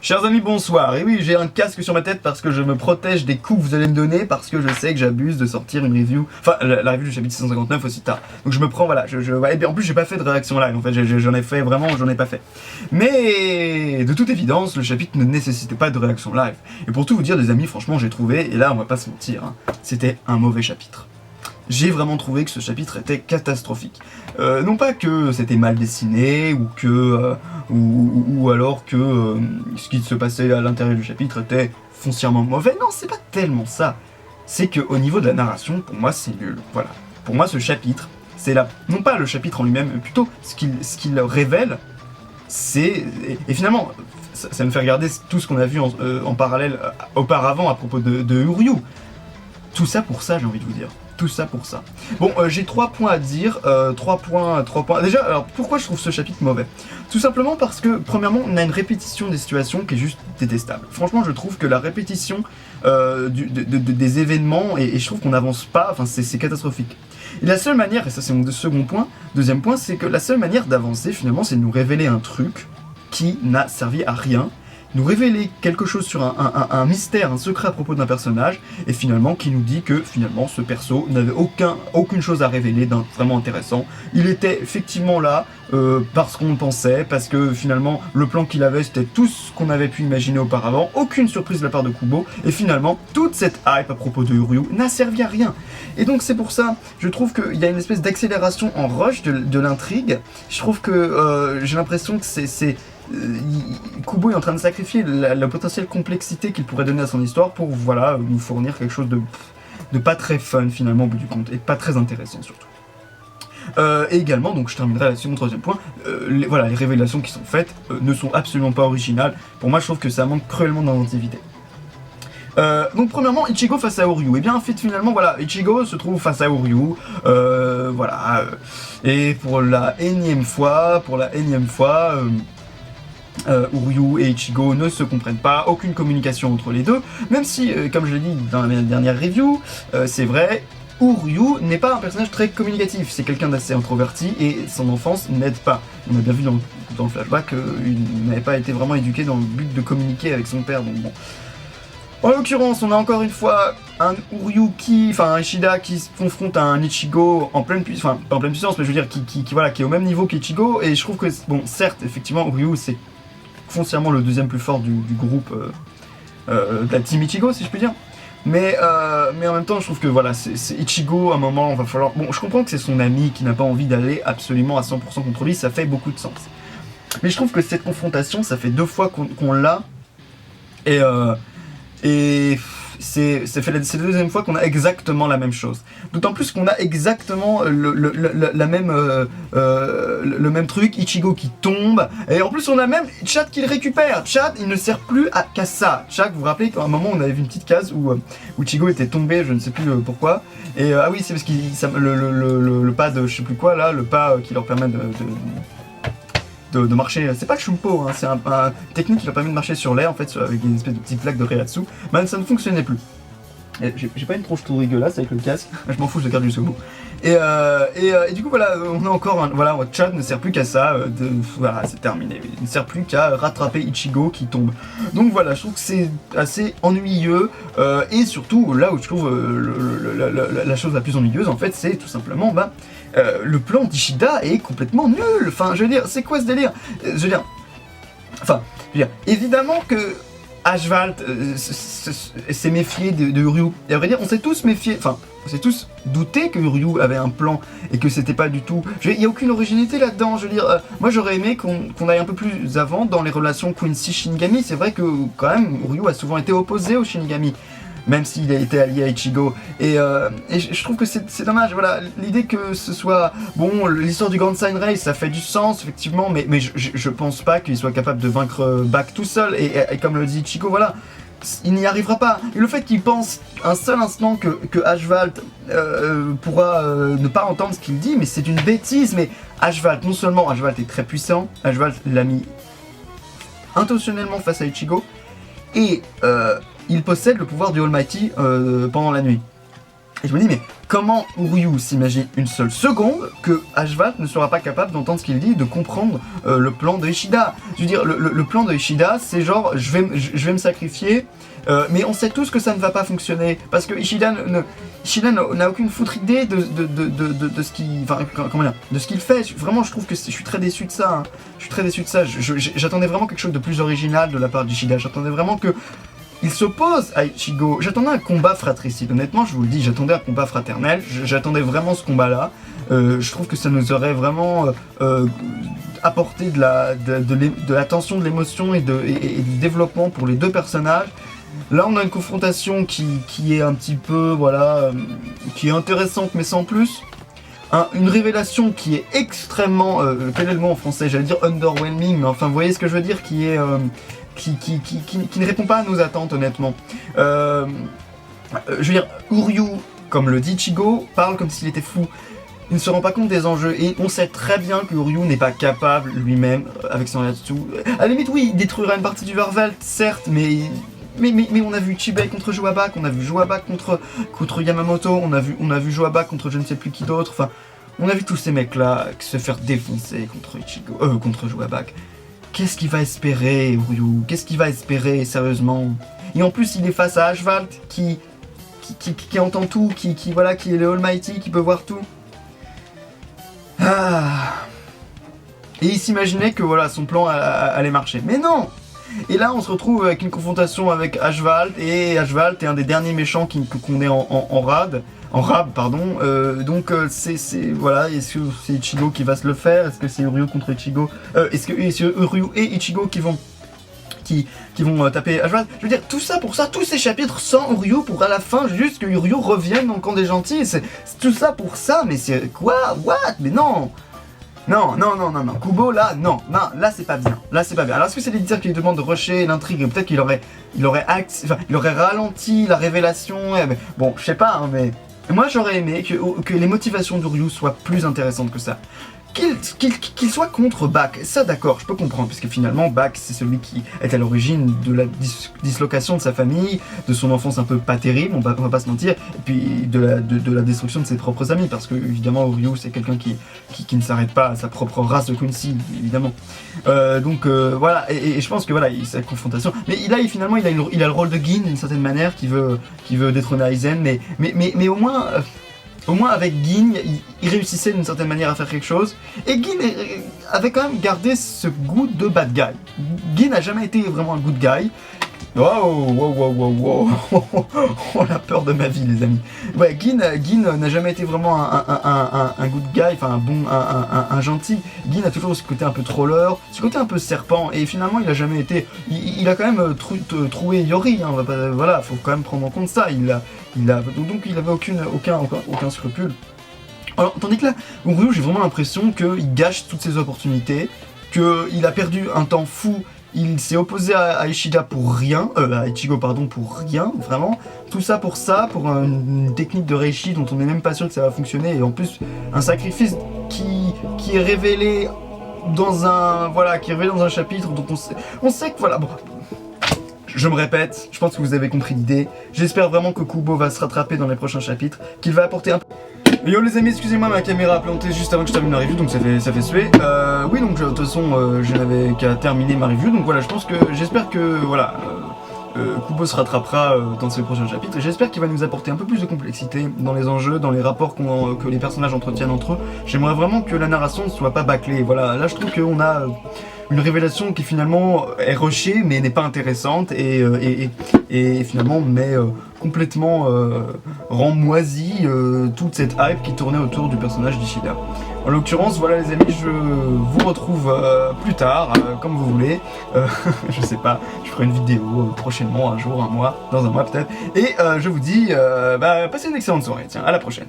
Chers amis, bonsoir. Et oui, j'ai un casque sur ma tête parce que je me protège des coups que vous allez me donner, parce que je sais que j'abuse de sortir une review, enfin la review du chapitre 659 aussi tard. Donc je me prends, voilà, ouais, et bien, en plus j'ai pas fait de réaction live, en fait, j'en ai fait vraiment, j'en ai pas fait. Mais de toute évidence, le chapitre ne nécessitait pas de réaction live. Et pour tout vous dire, les amis, franchement, j'ai trouvé, et là on va pas se mentir, hein, c'était un mauvais chapitre. J'ai vraiment trouvé que ce chapitre était catastrophique. Non pas que c'était mal dessiné, ou que ou alors que ce qui se passait à l'intérieur du chapitre était foncièrement mauvais. Non, c'est pas tellement ça. C'est que au niveau de la narration, pour moi, c'est nul. Voilà. Pour moi, ce chapitre, c'est non pas le chapitre en lui-même, mais plutôt ce qu'il révèle, c'est... Et finalement, ça me fait regarder tout ce qu'on a vu en parallèle auparavant à propos de Uryu. Tout ça pour ça, j'ai envie de vous dire. Tout ça pour ça. Bon, j'ai 3 points à dire. 3 points. Déjà, alors pourquoi je trouve ce chapitre mauvais? Tout simplement parce que, premièrement, on a une répétition des situations qui est juste détestable. Franchement, je trouve que la répétition des événements, et je trouve qu'on n'avance pas, enfin, c'est catastrophique. Et la seule manière, et ça c'est mon second point, deuxième point, c'est que la seule manière d'avancer, finalement, c'est de nous révéler un truc qui n'a servi à rien, nous révéler quelque chose sur un mystère, un secret à propos d'un personnage, et finalement qui nous dit que finalement ce perso n'avait aucune chose à révéler d'un vraiment intéressant. Il était effectivement là parce qu'on le pensait, parce que finalement le plan qu'il avait c'était tout ce qu'on avait pu imaginer auparavant, aucune surprise de la part de Kubo, et finalement toute cette hype à propos de Uryu n'a servi à rien. Et donc c'est pour ça, je trouve qu'il y a une espèce d'accélération en rush de l'intrigue. Je trouve que j'ai l'impression que Kubo est en train de sacrifier la potentielle complexité qu'il pourrait donner à son histoire pour, voilà, nous fournir quelque chose de pas très fun finalement au bout du compte, et pas très intéressant surtout. Et également, donc je terminerai là-dessus mon troisième point, les révélations qui sont faites ne sont absolument pas originales. Pour moi, je trouve que ça manque cruellement d'inventivité. Donc premièrement, Ichigo face à Uryu. Et bien en fait finalement voilà, Ichigo se trouve face à Uryu, voilà, et pour la énième fois, Uryu et Ichigo ne se comprennent pas, aucune communication entre les deux, même si, comme je l'ai dit dans la dernière review, c'est vrai, Uryu n'est pas un personnage très communicatif, c'est quelqu'un d'assez introverti et son enfance n'aide pas. On a bien vu dans le flashback qu'il n'avait pas été vraiment éduqué dans le but de communiquer avec son père, donc bon. En l'occurrence, on a encore une fois un Ishida qui se confronte à un Ichigo en pleine puissance, enfin pas en pleine puissance, mais je veux dire qui est au même niveau qu'Ichigo, et je trouve que, bon, certes, effectivement, Uryu c'est foncièrement le deuxième plus fort du groupe de la team Ichigo, si je puis dire. Mais en même temps, je trouve que voilà, c'est Ichigo, à un moment, va falloir... Bon, je comprends que c'est son ami qui n'a pas envie d'aller absolument à 100% contre lui, ça fait beaucoup de sens. Mais je trouve que cette confrontation, ça fait 2 fois qu'on l'a, et c'est la deuxième fois qu'on a exactement la même chose. D'autant plus qu'on a exactement le même truc, Ichigo qui tombe, et en plus on a même Chad qui le récupère. Chad, il ne sert plus qu'à ça. Chad, vous vous rappelez qu'à un moment on avait vu une petite case où Ichigo était tombé, je ne sais plus pourquoi, et ah oui, c'est parce qu'il le pas de je sais plus quoi là, le pas qui leur permet de marcher, c'est pas le shumpo, hein, c'est un technique qui leur permet de marcher sur l'air en fait, avec une espèce de petite plaque de Reiatsu, mais ça ne fonctionnait plus. J'ai pas une tronche trop dégueulasse avec le casque, je m'en fous, je le garde jusqu'au bout. Et du coup voilà, on a encore voilà, Chad ne sert plus qu'à ça, voilà, c'est terminé, il ne sert plus qu'à rattraper Ichigo qui tombe. Donc voilà, je trouve que c'est assez ennuyeux, et surtout là où je trouve la chose la plus ennuyeuse en fait, c'est tout simplement le plan d'Ishida est complètement nul. Enfin, je veux dire, c'est quoi ce délire? Évidemment que Ashvald s'est méfié de Uryu. Et à vrai dire, on s'est tous méfié, enfin, on s'est tous douté que Uryu avait un plan et que c'était pas du tout... Il n'y a aucune originalité là-dedans, je veux dire, moi j'aurais aimé qu'on aille un peu plus avant dans les relations Quincy-Shinigami. C'est vrai que quand même, Uryu a souvent été opposé au Shinigami, même s'il a été allié à Ichigo, et je trouve que c'est dommage, voilà, l'idée que ce soit, bon, l'histoire du Grand Sign Race, ça fait du sens, effectivement, mais je pense pas qu'il soit capable de vaincre Back tout seul, et comme le dit Ichigo, voilà, il n'y arrivera pas, et le fait qu'il pense un seul instant que Ashvald pourra ne pas entendre ce qu'il dit, mais c'est une bêtise, mais Ashvald, non seulement Ashvald est très puissant, Ashvald l'a mis intentionnellement face à Ichigo, et il possède le pouvoir du Almighty pendant la nuit. Et je me dis, mais comment Uryu s'imagine une seule seconde que Ashvat ne sera pas capable d'entendre ce qu'il dit, de comprendre le plan de Ishida. Je veux dire, le plan de Ishida, c'est genre, je vais me sacrifier, mais on sait tous que ça ne va pas fonctionner, parce que Ishida n'a aucune foutre idée de ce qu'il, enfin, comment dire, de ce qu'il fait. Vraiment, je trouve que je suis très déçu de ça. Hein. Je suis très déçu de ça. J'attendais vraiment quelque chose de plus original de la part d'Ishida. J'attendais vraiment que il s'oppose à Ichigo. J'attendais un combat fratricide. Honnêtement, je vous le dis, j'attendais un combat fraternel. J'attendais vraiment ce combat-là. Je trouve que ça nous aurait vraiment apporté de la tension, de l'émotion et du développement pour les deux personnages. Là, on a une confrontation qui est un petit peu, voilà, qui est intéressante, mais sans plus. Une révélation qui est extrêmement, quel est le mot en français? J'allais dire underwhelming, mais enfin, vous voyez ce que je veux dire, qui est... qui ne répond pas à nos attentes, honnêtement. Je veux dire, Uryu, comme le dit Ichigo, parle comme s'il était fou. Il ne se rend pas compte des enjeux, et on sait très bien que Uryu n'est pas capable, lui-même, avec son Yatsu. À la limite, oui, il détruira une partie du Varvelt, certes, mais on a vu Chibei contre Joabak, on a vu Joabak contre Yamamoto, on a vu Joabak contre je ne sais plus qui d'autre, enfin... On a vu tous ces mecs-là se faire défoncer contre Joabak. Qu'est-ce qu'il va espérer, Uryu? Qu'est-ce qu'il va espérer, sérieusement? Et en plus, il est face à Ashvald, qui entend tout, qui est le Almighty, qui peut voir tout. Ah. Et il s'imaginait que voilà, son plan allait marcher. Mais non! Et là, on se retrouve avec une confrontation avec Ashvald, et Ashvald est un des derniers méchants qu'on est en rab, pardon. Donc voilà, est-ce que c'est Ichigo qui va se le faire? Est-ce que c'est Uryu contre Ichigo? Est-ce que Uryu et Ichigo qui vont taper Ashvald? Je veux dire, tout ça pour ça, tous ces chapitres sans Uryu pour à la fin juste que Uryu revienne dans le camp des gentils. C'est tout ça pour ça, mais c'est quoi? What? Mais non! Non, Kubo, là, non, là c'est pas bien, Alors est-ce que c'est l'éditeur qui lui demande de rusher l'intrigue? Peut-être qu'il aurait ralenti la révélation, bon, je sais pas, hein, mais moi j'aurais aimé que les motivations d'Uryu soient plus intéressantes que ça. Qu'il soit contre Bak, ça d'accord, je peux comprendre, puisque finalement Bak c'est celui qui est à l'origine de la dislocation de sa famille, de son enfance un peu pas terrible, on va pas se mentir, et puis de la destruction de ses propres amis, parce que évidemment Uryu c'est quelqu'un qui ne s'arrête pas à sa propre race de Quincy, évidemment. Donc voilà, et je pense que voilà, cette confrontation, mais là finalement il a le rôle de Gin d'une certaine manière, qui veut détrôner Aizen, mais au moins... Au moins avec Gin, il réussissait d'une certaine manière à faire quelque chose. Et Gin avait quand même gardé ce goût de bad guy. Gin n'a jamais été vraiment un good guy. Wow. Oh la peur de ma vie, les amis. Ouais, Gin n'a jamais été vraiment un good guy, enfin un gentil. Gin a toujours ce côté un peu troller, ce côté un peu serpent, et finalement il a jamais été... Il a quand même troué Yori, hein, voilà, faut quand même prendre en compte ça. Donc il avait aucun scrupule. Alors, tandis que là, Uryu, j'ai vraiment l'impression qu'il gâche toutes ses opportunités, qu'il a perdu un temps fou. Il s'est opposé à Ishida pour rien, à Ichigo pardon, pour rien, vraiment. Tout ça, pour une technique de Reishi dont on n'est même pas sûr que ça va fonctionner, et en plus un sacrifice qui est révélé dans un chapitre dont on sait que voilà, bon. Je me répète, je pense que vous avez compris l'idée. J'espère vraiment que Kubo va se rattraper dans les prochains chapitres, qu'il va apporter un peu... Yo les amis, excusez-moi, ma caméra a planté juste avant que je termine la review, donc ça fait suer. Oui, donc de toute façon, je n'avais qu'à terminer ma review, donc voilà, j'espère que, voilà, Kubo se rattrapera dans ses prochains chapitres, et j'espère qu'il va nous apporter un peu plus de complexité dans les enjeux, dans les rapports que les personnages entretiennent entre eux. J'aimerais vraiment que la narration ne soit pas bâclée, voilà, là je trouve qu'on a... une révélation qui finalement est rushée mais n'est pas intéressante et finalement complètement rend moisi toute cette hype qui tournait autour du personnage d'Ishida. En l'occurrence, voilà les amis, je vous retrouve plus tard, comme vous voulez. Je sais pas, je ferai une vidéo prochainement, un jour, un mois, dans un mois peut-être. Et je vous dis, passez une excellente soirée, tiens, à la prochaine.